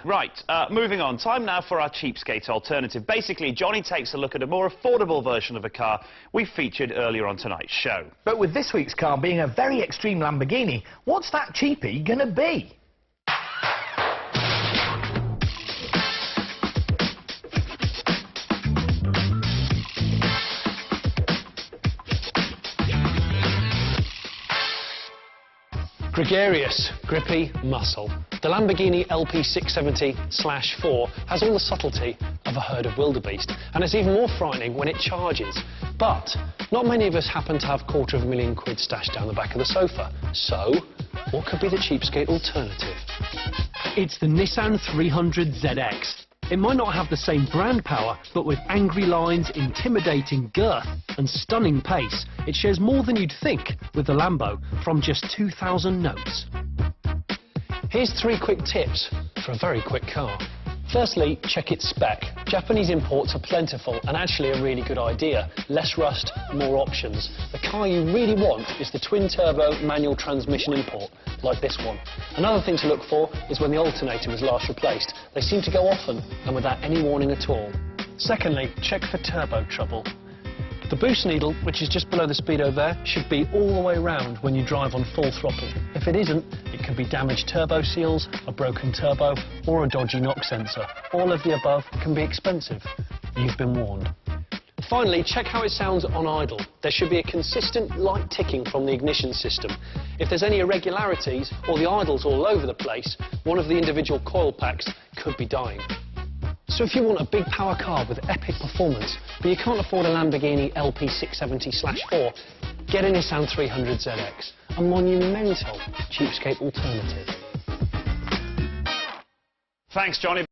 Right, moving on. Time now for our cheapskate alternative. Basically, Johnny takes a look at a more affordable version of a car we featured earlier on tonight's show. But with this week's car being a very extreme Lamborghini, what's that cheapie gonna be? Gregarious, grippy, muscle. The Lamborghini LP670/4 has all the subtlety of a herd of wildebeest, and it's even more frightening when it charges. But not many of us happen to have £250,000 stashed down the back of the sofa. So, what could be the cheapskate alternative? It's the Nissan 300zx. It might not have the same brand power, but with angry lines, intimidating girth and stunning pace, it shares more than you'd think with the Lambo from just 2,000 notes. Here's 3 quick tips for a very quick car. Firstly, check its spec. Japanese imports are plentiful and actually a really good idea. Less rust, more options. The car you really want is the twin-turbo manual transmission import, like this one. Another thing to look for is when the alternator was last replaced. They seem to go often and without any warning at all. Secondly, check for turbo trouble. The boost needle, which is just below the speedo there, should be all the way round when you drive on full throttle. If it isn't, it could be damaged turbo seals, a broken turbo, or a dodgy knock sensor. All of the above can be expensive. You've been warned. Finally, check how it sounds on idle. There should be a consistent light ticking from the ignition system. If there's any irregularities or the idle's all over the place, one of the individual coil packs could be dying. So if you want a big power car with epic performance, but you can't afford a Lamborghini LP670/4, get a Nissan 300zx, a monumental cheapskate alternative. Thanks, Johnny.